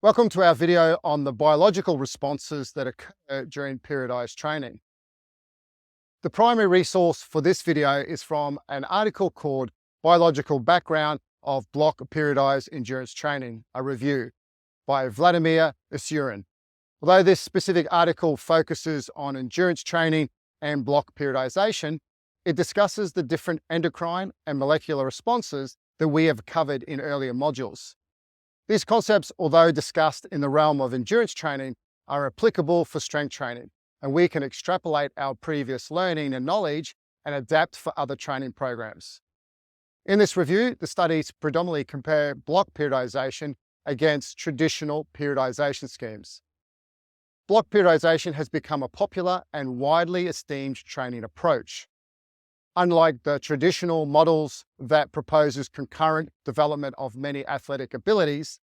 Welcome to our video on the biological responses that occur during periodized training. The primary resource for this video is from an article called Biological Background of Block Periodized Endurance Training, a review by Vladimir Usurin. Although this specific article focuses on endurance training and block periodization, it discusses the different endocrine and molecular responses that we have covered in earlier modules. These concepts, although discussed in the realm of endurance training, are applicable for strength training, and we can extrapolate our previous learning and knowledge and adapt for other training programs. In this review, the studies predominantly compare block periodization against traditional periodization schemes. Block periodization has become a popular and widely esteemed training approach. Unlike the traditional models that proposes concurrent development of many athletic abilities,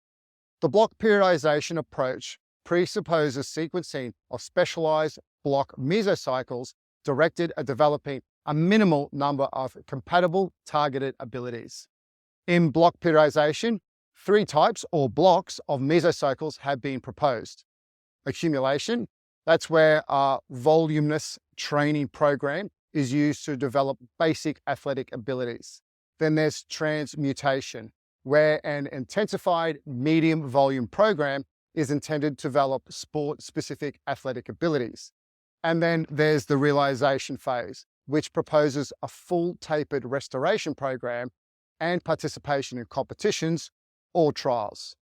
the block periodization approach presupposes sequencing of specialized block mesocycles directed at developing a minimal number of compatible targeted abilities. In block periodization, three types or blocks of mesocycles have been proposed. Accumulation, that's where a voluminous training program is used to develop basic athletic abilities. Then there's transmutation, where an intensified medium volume program is intended to develop sport-specific athletic abilities. And then there's the realization phase, which proposes a full tapered restoration program and participation in competitions or trials.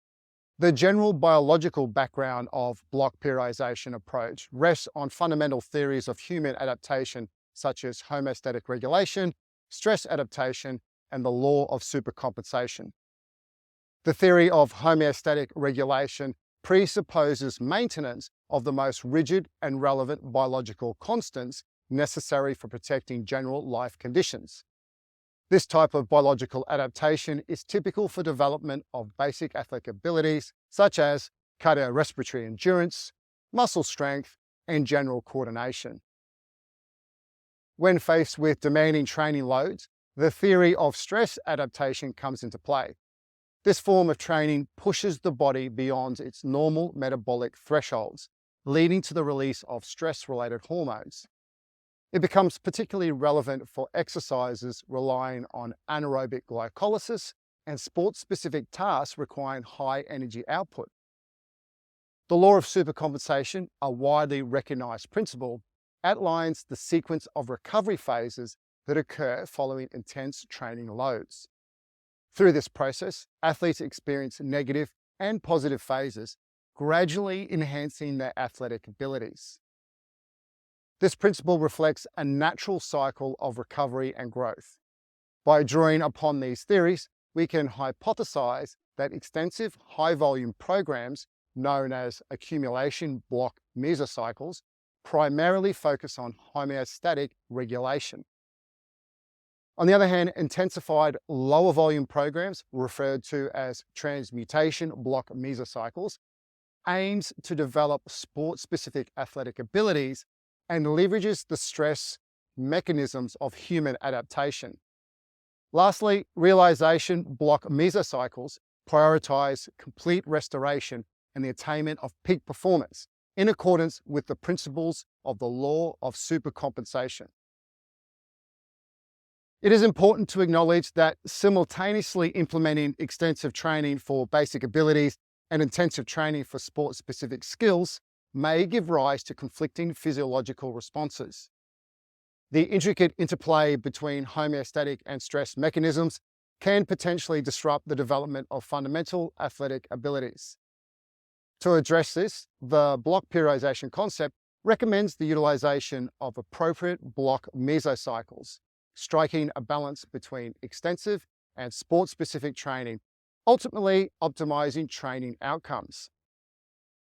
The general biological background of block periodization approach rests on fundamental theories of human adaptation such as homeostatic regulation, stress adaptation, and the law of supercompensation. The theory of homeostatic regulation presupposes maintenance of the most rigid and relevant biological constants necessary for protecting general life conditions. This type of biological adaptation is typical for development of basic athletic abilities such as cardiorespiratory endurance, muscle strength, and general coordination. When faced with demanding training loads, the theory of stress adaptation comes into play. This form of training pushes the body beyond its normal metabolic thresholds, leading to the release of stress-related hormones. It becomes particularly relevant for exercises relying on anaerobic glycolysis and sport-specific tasks requiring high energy output. The law of supercompensation, a widely recognized principle, outlines the sequence of recovery phases that occur following intense training loads. Through this process, athletes experience negative and positive phases, gradually enhancing their athletic abilities. This principle reflects a natural cycle of recovery and growth. By drawing upon these theories, we can hypothesize that extensive high-volume programs, known as accumulation block mesocycles, primarily focus on homeostatic regulation. On the other hand, intensified lower volume programs, referred to as transmutation block mesocycles, aims to develop sport-specific athletic abilities and leverages the stress mechanisms of human adaptation. Lastly, realization block mesocycles prioritize complete restoration and the attainment of peak performance in accordance with the principles of the law of supercompensation. It is important to acknowledge that simultaneously implementing extensive training for basic abilities and intensive training for sport-specific skills may give rise to conflicting physiological responses. The intricate interplay between homeostatic and stress mechanisms can potentially disrupt the development of fundamental athletic abilities. To address this, the block periodization concept recommends the utilization of appropriate block mesocycles, striking a balance between extensive and sport-specific training, ultimately optimizing training outcomes.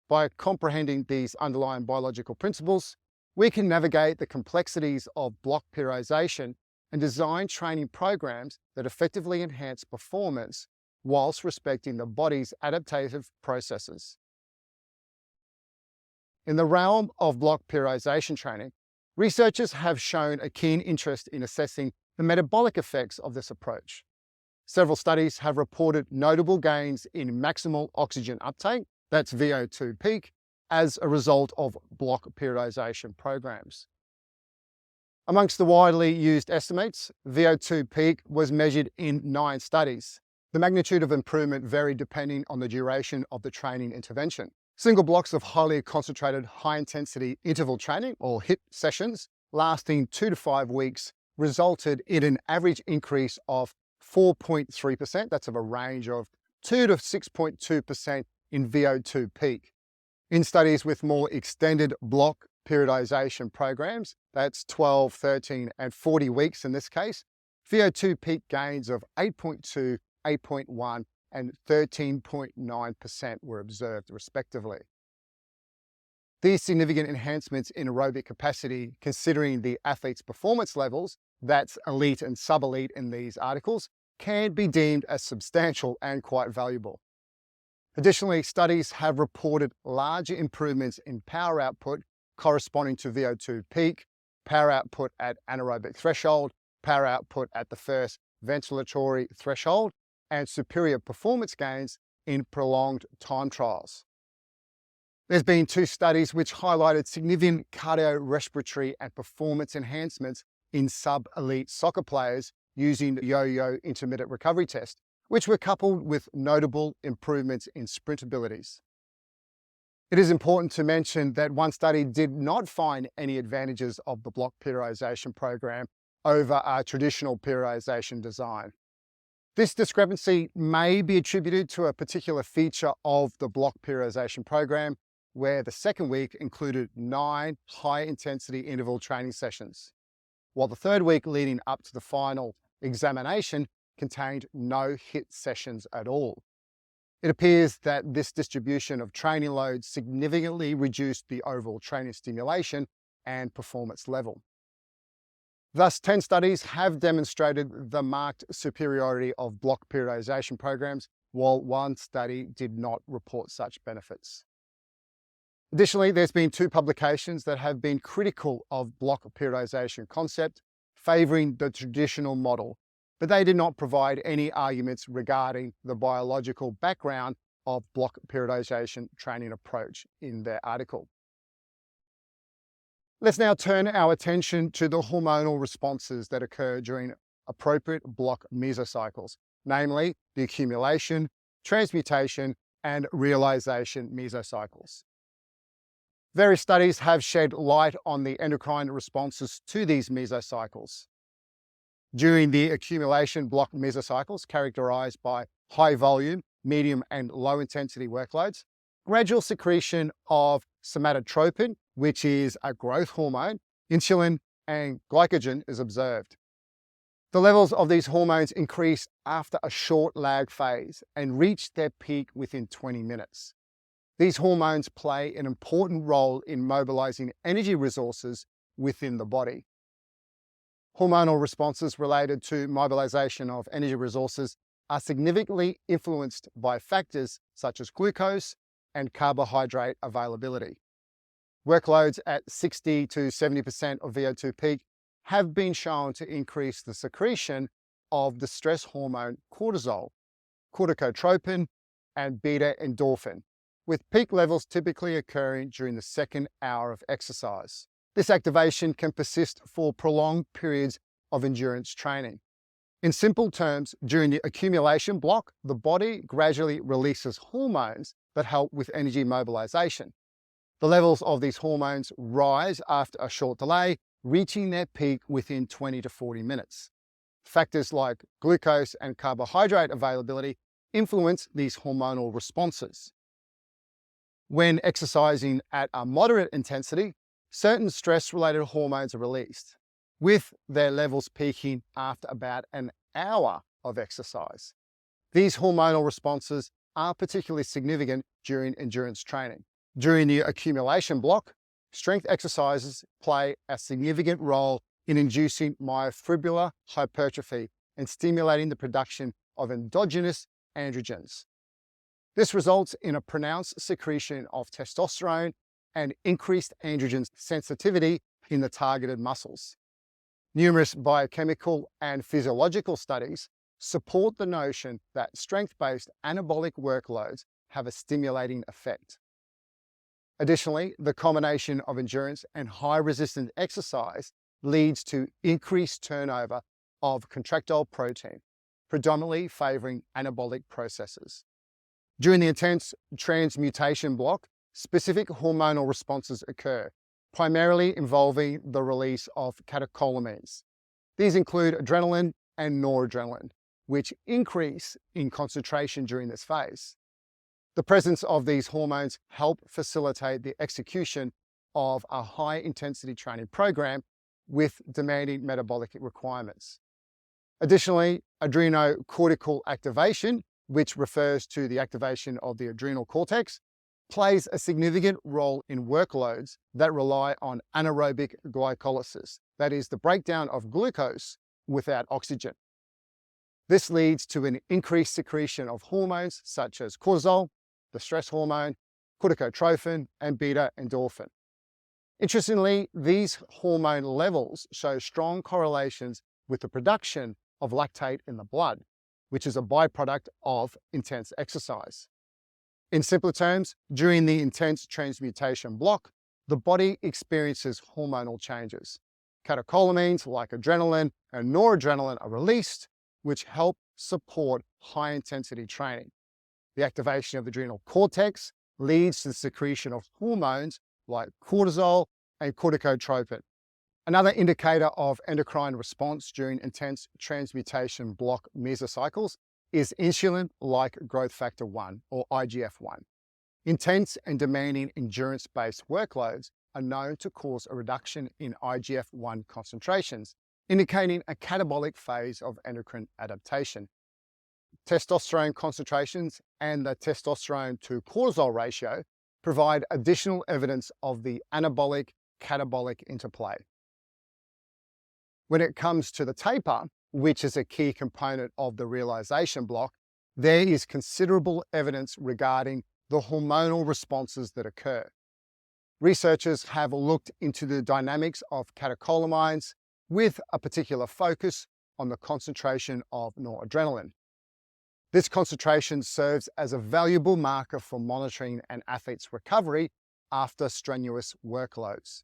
By comprehending these underlying biological principles, we can navigate the complexities of block periodization and design training programs that effectively enhance performance whilst respecting the body's adaptive processes. In the realm of block periodization training, researchers have shown a keen interest in assessing the metabolic effects of this approach. Several studies have reported notable gains in maximal oxygen uptake that's VO2 peak, as a result of block periodization programs. Amongst the widely used estimates, VO2 peak was measured in 9 studies. The magnitude of improvement varied depending on the duration of the training intervention. Single blocks of highly concentrated, high-intensity interval training, or HIIT sessions, lasting 2 to 5 weeks, resulted in an average increase of 4.3%, that's of a range of 2 to 6.2% in VO2 peak. In studies with more extended block periodization programs, that's 12, 13, and 40 weeks in this case, VO2 peak gains of 8.2, 8.1, and 13.9% were observed respectively. These significant enhancements in aerobic capacity, considering the athlete's performance levels, that's elite and sub-elite in these articles, can be deemed as substantial and quite valuable. Additionally, studies have reported larger improvements in power output corresponding to VO2 peak, power output at anaerobic threshold, power output at the first ventilatory threshold, and superior performance gains in prolonged time trials. There's been 2 studies which highlighted significant cardiorespiratory and performance enhancements in sub-elite soccer players using the yo-yo intermittent recovery test, which were coupled with notable improvements in sprint abilities. It is important to mention that one study did not find any advantages of the block periodization program over a traditional periodization design. This discrepancy may be attributed to a particular feature of the block periodization program, where the second week included 9 high-intensity interval training sessions, while the third week leading up to the final examination contained no HIIT sessions at all. It appears that this distribution of training loads significantly reduced the overall training stimulation and performance level. Thus, 10 studies have demonstrated the marked superiority of block periodization programs, while 1 study did not report such benefits. Additionally, there's been 2 publications that have been critical of block periodization concept, favoring the traditional model, but they did not provide any arguments regarding the biological background of block periodization training approach in their article. Let's now turn our attention to the hormonal responses that occur during appropriate block mesocycles, namely the accumulation, transmutation, and realization mesocycles. Various studies have shed light on the endocrine responses to these mesocycles. During the accumulation block mesocycles, characterized by high volume, medium, and low intensity workloads, gradual secretion of somatotropin, which is a growth hormone, insulin, and glycogen is observed. The levels of these hormones increase after a short lag phase and reach their peak within 20 minutes. These hormones play an important role in mobilizing energy resources within the body. Hormonal responses related to mobilization of energy resources are significantly influenced by factors such as glucose and carbohydrate availability. Workloads at 60 to 70% of VO2 peak have been shown to increase the secretion of the stress hormone cortisol, corticotropin, and beta endorphin, with peak levels typically occurring during the second hour of exercise. This activation can persist for prolonged periods of endurance training. In simple terms, during the accumulation block, the body gradually releases hormones that help with energy mobilization. The levels of these hormones rise after a short delay, reaching their peak within 20 to 40 minutes. Factors like glucose and carbohydrate availability influence these hormonal responses. When exercising at a moderate intensity, certain stress-related hormones are released, with their levels peaking after about an hour of exercise. These hormonal responses are particularly significant during endurance training. During the accumulation block, strength exercises play a significant role in inducing myofibrillar hypertrophy and stimulating the production of endogenous androgens. This results in a pronounced secretion of testosterone and increased androgen sensitivity in the targeted muscles. Numerous biochemical and physiological studies support the notion that strength-based anabolic workloads have a stimulating effect. Additionally, the combination of endurance and high-resistance exercise leads to increased turnover of contractile protein, predominantly favoring anabolic processes. During the intense transmutation block, specific hormonal responses occur, primarily involving the release of catecholamines. These include adrenaline and noradrenaline, which increase in concentration during this phase. The presence of these hormones help facilitate the execution of a high-intensity training program with demanding metabolic requirements. Additionally, adrenocortical activation, which refers to the activation of the adrenal cortex, plays a significant role in workloads that rely on anaerobic glycolysis, that is, the breakdown of glucose without oxygen. This leads to an increased secretion of hormones such as cortisol, the stress hormone, corticotrophin, and beta endorphin. Interestingly, these hormone levels show strong correlations with the production of lactate in the blood, which is a byproduct of intense exercise. In simpler terms, during the intense transmutation block, the body experiences hormonal changes. Catecholamines like adrenaline and noradrenaline are released, which help support high-intensity training. The activation of the adrenal cortex leads to the secretion of hormones like cortisol and corticotropin. Another indicator of endocrine response during intense transmutation block mesocycles is insulin-like growth factor 1, or IGF-1. Intense and demanding endurance-based workloads are known to cause a reduction in IGF-1 concentrations, indicating a catabolic phase of endocrine adaptation. Testosterone concentrations and the testosterone to cortisol ratio provide additional evidence of the anabolic-catabolic interplay. When it comes to the taper, which is a key component of the realization block, there is considerable evidence regarding the hormonal responses that occur. Researchers have looked into the dynamics of catecholamines with a particular focus on the concentration of noradrenaline. This concentration serves as a valuable marker for monitoring an athlete's recovery after strenuous workloads.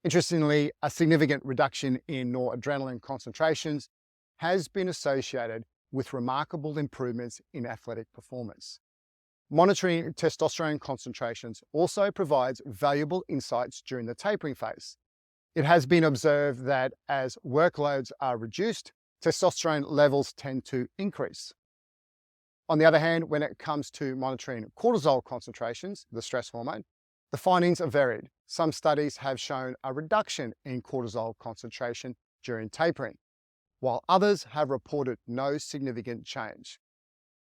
Interestingly, a significant reduction in noradrenaline concentrations has been associated with remarkable improvements in athletic performance. Monitoring testosterone concentrations also provides valuable insights during the tapering phase. It has been observed that as workloads are reduced, testosterone levels tend to increase. On the other hand, when it comes to monitoring cortisol concentrations, the stress hormone, the findings are varied. Some studies have shown a reduction in cortisol concentration during tapering, while others have reported no significant change.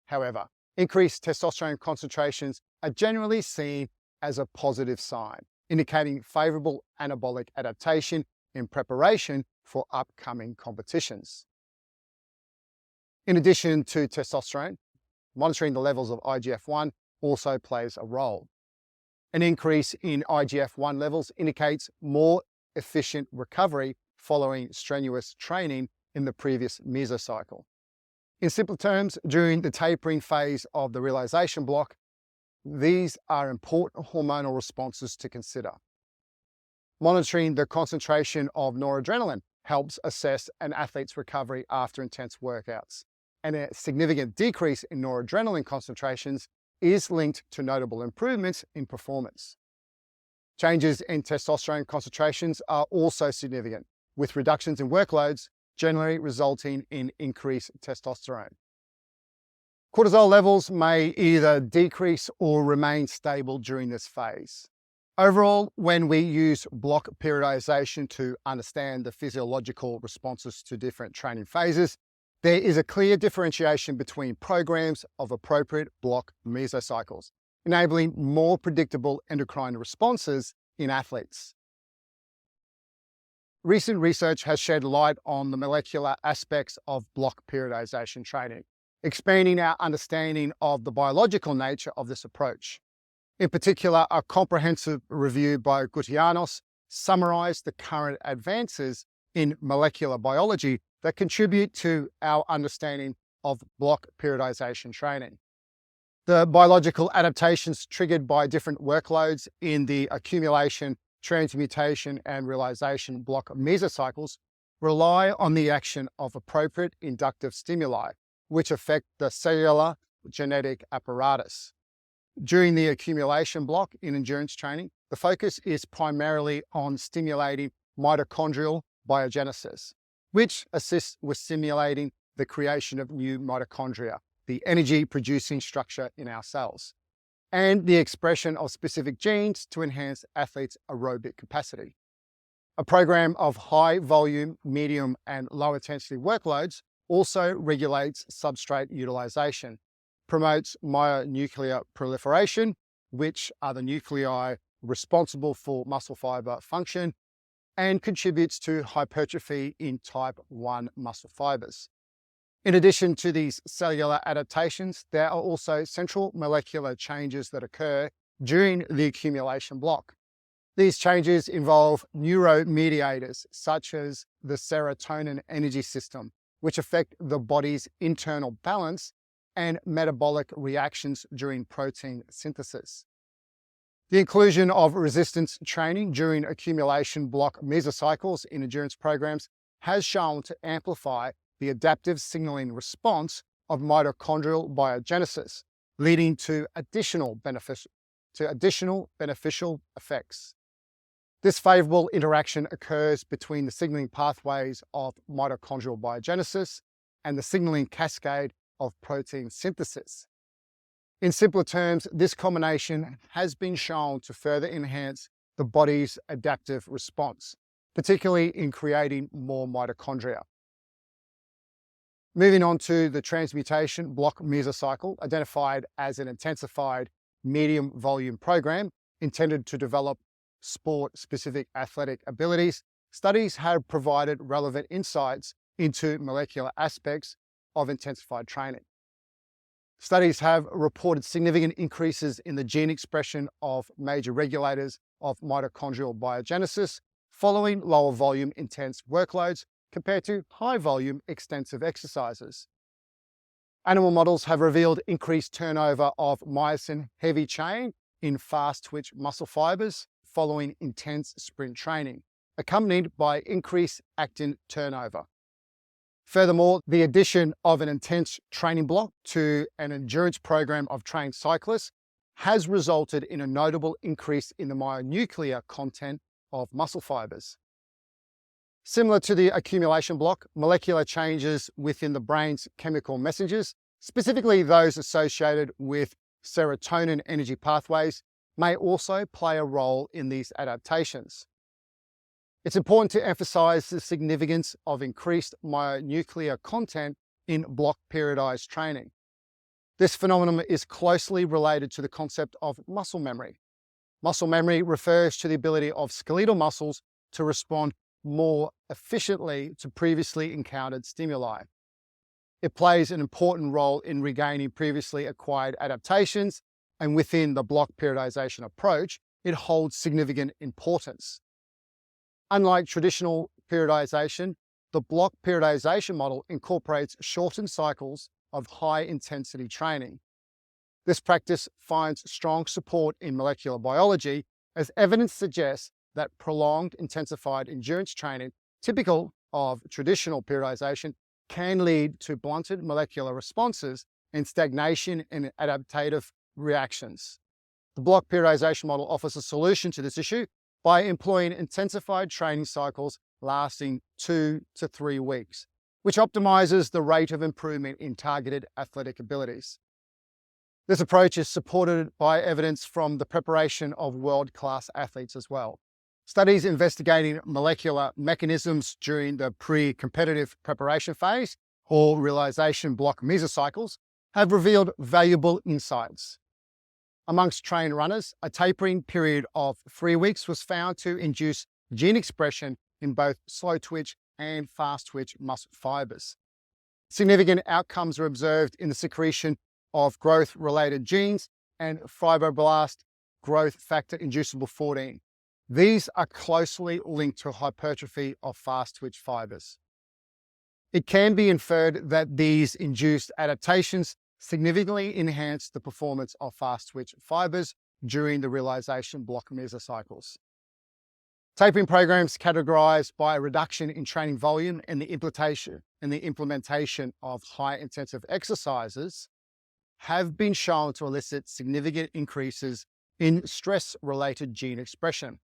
However, increased testosterone concentrations are generally seen as a positive sign, indicating favorable anabolic adaptation in preparation for upcoming competitions. In addition to testosterone, monitoring the levels of IGF-1 also plays a role. An increase in IGF-1 levels indicates more efficient recovery following strenuous training in the previous mesocycle. In simple terms, during the tapering phase of the realization block, these are important hormonal responses to consider. Monitoring the concentration of noradrenaline helps assess an athlete's recovery after intense workouts, and a significant decrease in noradrenaline concentrations is linked to notable improvements in performance. Changes in testosterone concentrations are also significant, with reductions in workloads generally resulting in increased testosterone. Cortisol levels may either decrease or remain stable during this phase. Overall, when we use block periodization to understand the physiological responses to different training phases, there is a clear differentiation between programs of appropriate block mesocycles, enabling more predictable endocrine responses in athletes. Recent research has shed light on the molecular aspects of block periodization training, expanding our understanding of the biological nature of this approach. In particular, a comprehensive review by Gutianos summarized the current advances in molecular biology that contribute to our understanding of block periodization training. The biological adaptations triggered by different workloads in the accumulation, transmutation, and realization block mesocycles rely on the action of appropriate inductive stimuli, which affect the cellular genetic apparatus. During the accumulation block in endurance training, the focus is primarily on stimulating mitochondrial biogenesis, which assists with stimulating the creation of new mitochondria, the energy-producing structure in our cells, and the expression of specific genes to enhance athletes' aerobic capacity. A program of high volume, medium, and low intensity workloads also regulates substrate utilization, promotes myonuclear proliferation, which are the nuclei responsible for muscle fiber function, and contributes to hypertrophy in type 1 muscle fibers. In addition to these cellular adaptations, there are also central molecular changes that occur during the accumulation block. These changes involve neuromediators such as the serotonin energy system, which affect the body's internal balance, and metabolic reactions during protein synthesis. The inclusion of resistance training during accumulation block mesocycles in endurance programs has shown to amplify the adaptive signaling response of mitochondrial biogenesis, leading to additional beneficial effects. This favorable interaction occurs between the signaling pathways of mitochondrial biogenesis and the signaling cascade of protein synthesis. In simpler terms, this combination has been shown to further enhance the body's adaptive response, particularly in creating more mitochondria. Moving on to the transmutation block mesocycle, identified as an intensified medium volume program intended to develop sport-specific athletic abilities, studies have provided relevant insights into molecular aspects of intensified training. Studies have reported significant increases in the gene expression of major regulators of mitochondrial biogenesis following lower volume intense workloads compared to high volume extensive exercises. Animal models have revealed increased turnover of myosin heavy chain in fast twitch muscle fibers following intense sprint training, accompanied by increased actin turnover. Furthermore, the addition of an intense training block to an endurance program of trained cyclists has resulted in a notable increase in the myonuclear content of muscle fibers. Similar to the accumulation block, molecular changes within the brain's chemical messengers, specifically those associated with serotonin energy pathways, may also play a role in these adaptations. It's important to emphasize the significance of increased myonuclear content in block periodized training. This phenomenon is closely related to the concept of muscle memory. Muscle memory refers to the ability of skeletal muscles to respond more efficiently to previously encountered stimuli. It plays an important role in regaining previously acquired adaptations, and within the block periodization approach, it holds significant importance. Unlike traditional periodization, the block periodization model incorporates shortened cycles of high-intensity training. This practice finds strong support in molecular biology, as evidence suggests that prolonged intensified endurance training, typical of traditional periodization, can lead to blunted molecular responses and stagnation in adaptive reactions. The block periodization model offers a solution to this issue by employing intensified training cycles lasting 2 to 3 weeks, which optimizes the rate of improvement in targeted athletic abilities. This approach is supported by evidence from the preparation of world-class athletes as well. Studies investigating molecular mechanisms during the pre-competitive preparation phase, or realization block mesocycles, have revealed valuable insights. Amongst trained runners, a tapering period of 3 weeks was found to induce gene expression in both slow twitch and fast twitch muscle fibers. Significant outcomes were observed in the secretion of growth-related genes and fibroblast growth factor inducible 14. These are closely linked to hypertrophy of fast twitch fibers. It can be inferred that these induced adaptations significantly enhanced the performance of fast-twitch fibers during the realization block mesocycles. Tapering programs categorized by a reduction in training volume and the implementation of high-intensive exercises have been shown to elicit significant increases in stress-related gene expression.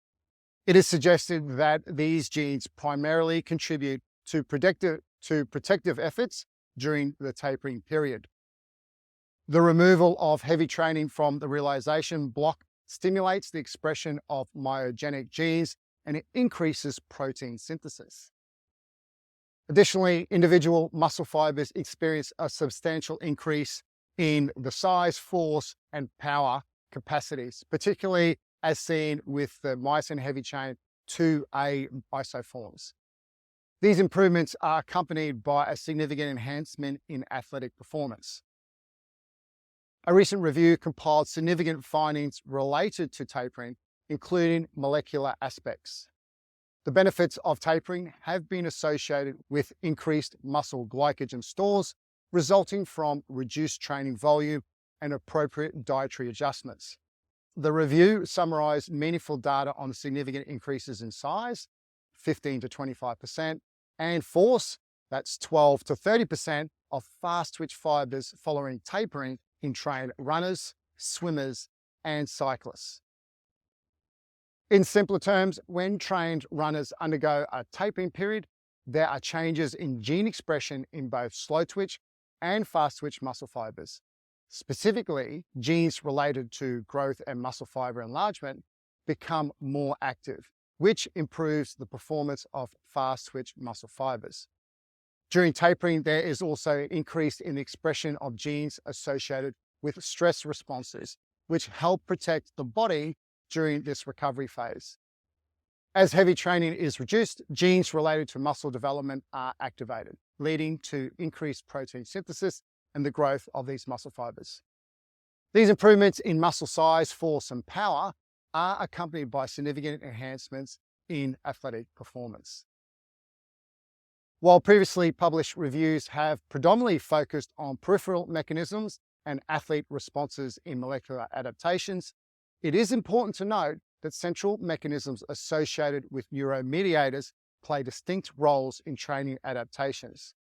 It is suggested that these genes primarily contribute to protective efforts during the tapering period. The removal of heavy training from the realization block stimulates the expression of myogenic genes and it increases protein synthesis. Additionally, individual muscle fibers experience a substantial increase in the size, force, and power capacities, particularly as seen with the myosin heavy chain 2A isoforms. These improvements are accompanied by a significant enhancement in athletic performance. A recent review compiled significant findings related to tapering, including molecular aspects. The benefits of tapering have been associated with increased muscle glycogen stores, resulting from reduced training volume and appropriate dietary adjustments. The review summarized meaningful data on significant increases in size, 15 to 25%, and force, that's 12 to 30% of fast-twitch fibers following tapering in trained runners, swimmers, and cyclists. In simpler terms, when trained runners undergo a tapering period, there are changes in gene expression in both slow-twitch and fast-twitch muscle fibers. Specifically, genes related to growth and muscle fiber enlargement become more active, which improves the performance of fast-twitch muscle fibers. During tapering, there is also an increase in the expression of genes associated with stress responses, which help protect the body during this recovery phase. As heavy training is reduced, genes related to muscle development are activated, leading to increased protein synthesis and the growth of these muscle fibers. These improvements in muscle size, force, and power are accompanied by significant enhancements in athletic performance. While previously published reviews have predominantly focused on peripheral mechanisms and athlete responses in molecular adaptations, it is important to note that central mechanisms associated with neuromediators play distinct roles in training adaptations.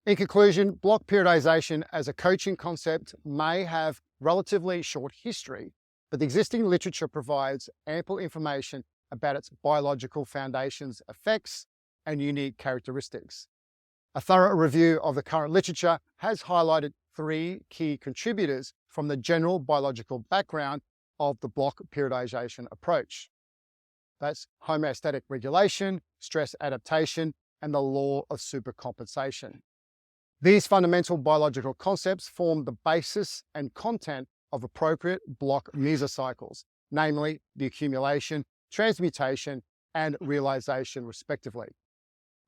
In conclusion, block periodization as a coaching concept may have relatively short history, but the existing literature provides ample information about its biological foundations, effects, and unique characteristics. A thorough review of the current literature has highlighted 3 key contributors from the general biological background of the block periodization approach. That's homeostatic regulation, stress adaptation, and the law of supercompensation. These fundamental biological concepts form the basis and content of appropriate block mesocycles, namely the accumulation, transmutation, and realization, respectively.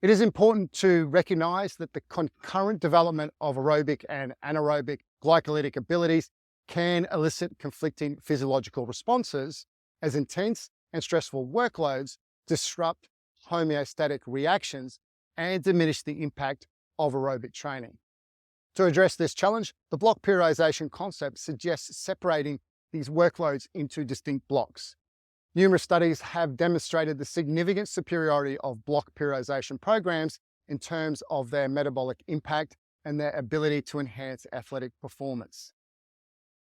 It is important to recognize that the concurrent development of aerobic and anaerobic glycolytic abilities can elicit conflicting physiological responses as intense and stressful workloads disrupt homeostatic reactions and diminish the impact of aerobic training. To address this challenge, the block periodization concept suggests separating these workloads into distinct blocks. Numerous studies have demonstrated the significant superiority of block periodization programs in terms of their metabolic impact and their ability to enhance athletic performance.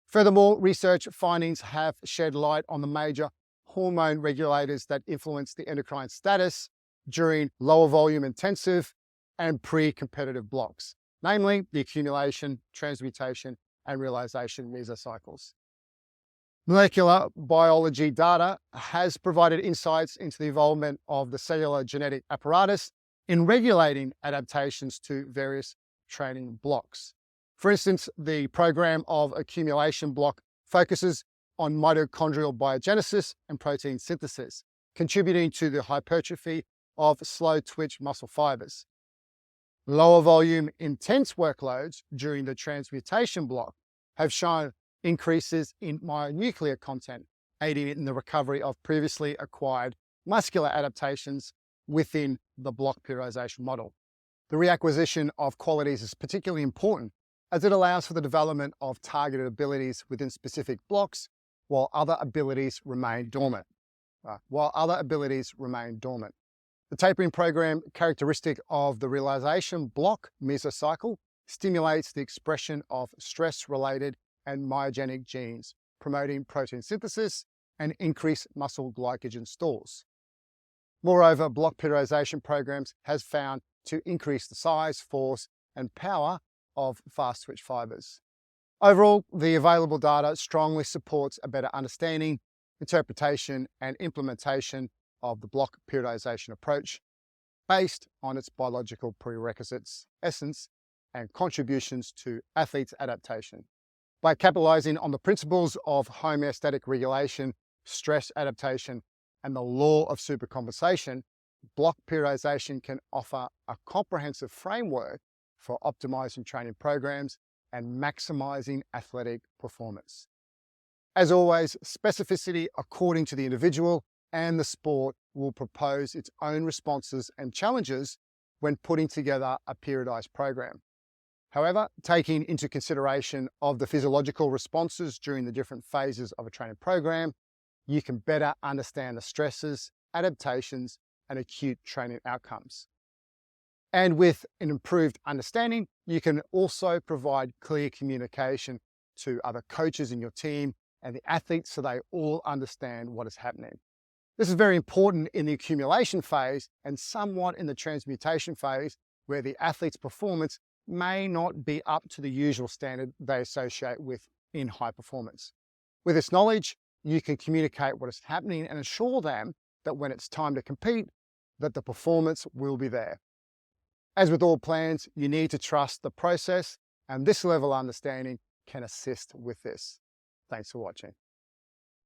Furthermore, research findings have shed light on the major hormone regulators that influence the endocrine status during lower volume intensive and pre-competitive blocks, namely the accumulation, transmutation, and realization mesocycles. Molecular biology data has provided insights into the involvement of the cellular genetic apparatus in regulating adaptations to various training blocks. For instance, the program of accumulation block focuses on mitochondrial biogenesis and protein synthesis, contributing to the hypertrophy of slow twitch muscle fibers. Lower volume intense workloads during the transmutation block have shown increases in myonuclear content, aiding in the recovery of previously acquired muscular adaptations within the block periodization model. The reacquisition of qualities is particularly important as it allows for the development of targeted abilities within specific blocks while other abilities remain dormant. The tapering program, characteristic of the realization block mesocycle, stimulates the expression of stress-related and myogenic genes, promoting protein synthesis and increased muscle glycogen stores. Moreover, block periodization programs has found to increase the size, force, and power of fast-twitch fibers. Overall, the available data strongly supports a better understanding, interpretation, and implementation of the block periodization approach based on its biological prerequisites, essence, and contributions to athletes' adaptation. By capitalizing on the principles of homeostatic regulation, stress adaptation, and the law of supercompensation, block periodization can offer a comprehensive framework for optimizing training programs and maximizing athletic performance. As always, specificity according to the individual and the sport will propose its own responses and challenges when putting together a periodized program. However, taking into consideration of the physiological responses during the different phases of a training program, you can better understand the stresses, adaptations, and acute training outcomes. And with an improved understanding, you can also provide clear communication to other coaches in your team and the athletes so they all understand what is happening. This is very important in the accumulation phase and somewhat in the transmutation phase, where the athlete's performance may not be up to the usual standard they associate with in high performance. With this knowledge, you can communicate what is happening and assure them that when it's time to compete, that the performance will be there. As with all plans, you need to trust the process, and this level of understanding can assist with this. Thanks for watching.